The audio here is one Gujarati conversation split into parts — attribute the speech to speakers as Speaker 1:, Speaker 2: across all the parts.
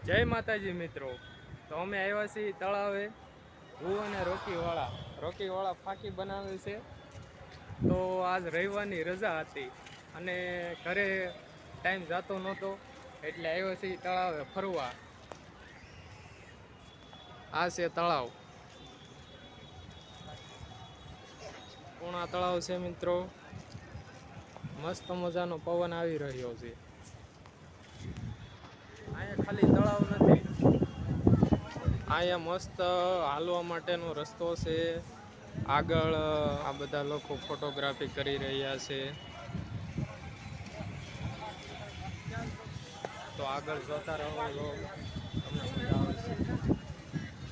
Speaker 1: જય માતાજી મિત્રો। તો અમે આવ્યા છીએ તળાવે હું અને રોકીવાળા ફાંકી બનાવે છે। તો આજ રવિવારની રજા હતી અને ઘરે ટાઈમ જતો નહોતો એટલે આવ્યા છીએ તળાવે ફરવા। આ છે તળાવ, પૂર્ણા તળાવ છે મિત્રો। મસ્ત મજાનો પવન આવી રહ્યો છે। અહીંયા ખાલી તળાવ નથી, અહીંયા મસ્ત હાલવા માટેનો રસ્તો છે। આગળ આ બધા લોકો ફોટોગ્રાફી કરી રહ્યા છે, તો આગળ જોતા રહો, તમને મજા આવશે।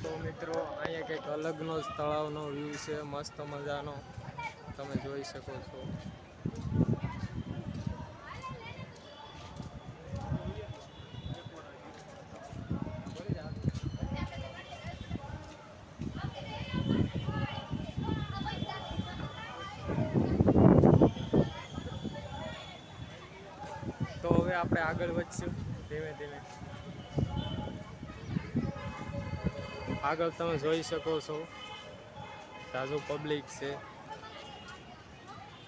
Speaker 1: તો મિત્રો અહીંયા કંઈક અલગનો જ તળાવનો વ્યૂ છે, મસ્ત મજાનો તમે જોઈ શકો છો। તો હવે આપણે આગળ વધશું ધીમે ધીમે। આગળ તમે જોઈ શકો છો તાજુ પબ્લિક છે,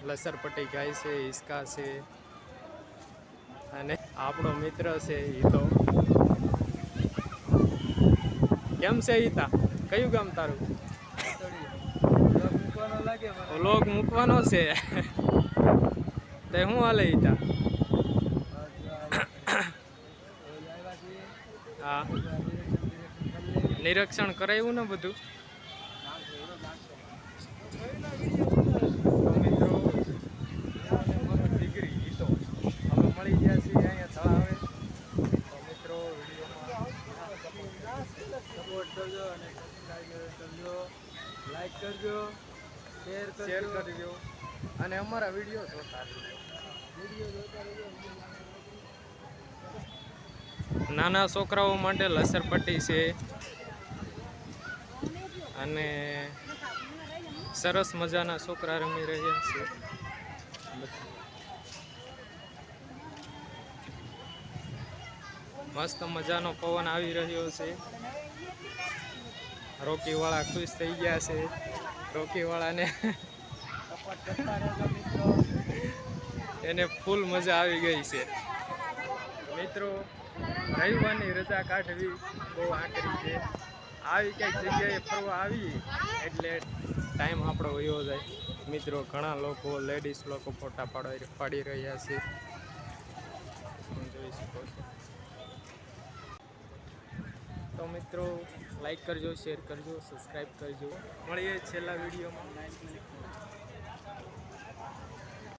Speaker 1: લસરપટ્ટી ગાય છે, હિસકા છે અને આપણો મિત્ર છે હિતો। કેમ છે હિતા? કયું ગામ તારું? વ્લોગ મૂકવાનો છે તે શું હાલે હિતા? હા, નિરીક્ષણ કરાવ્યું ને બધું? મિત્રો ડિગ્રી હિતો અમે મળી ગયા છીએ અહીંયા તળાવે। તો મિત્રો વિડીયોમાં સપોર્ટ કરજો અને સબસ્ક્રાઈબ કરજો, લાઈક કરજો, શેર કરજો અને અમારા વિડીયો જોતા રહેજો। નાના છોકરાઓ માટે લસરપટ્ટી છે અને સરસ મજાના છોકરા રમી રહ્યા છે। મસ્ત મજાનો પવન આવી રહ્યો છે। રોકીવાળા ખુશ થઈ ગયા છે, રોકીવાળાને એને ફૂલ મજા આવી ગઈ છે। મિત્રો રવિવારની રજા કાઢવી બહુ આકરી છે, આવી કંઈક જગ્યાએ ફરવા આવી એટલે ટાઈમ આપણો વયો જાય। મિત્રો ઘણા લોકો લેડીઝ લોકો ફોટા પાડી રહ્યા છે, તમે જોઈ શકો છો। તો મિત્રો લાઈક કરજો, શેર કરજો, સબસ્ક્રાઈબ કરજો, મળીએ છેલ્લા વિડીયોમાં।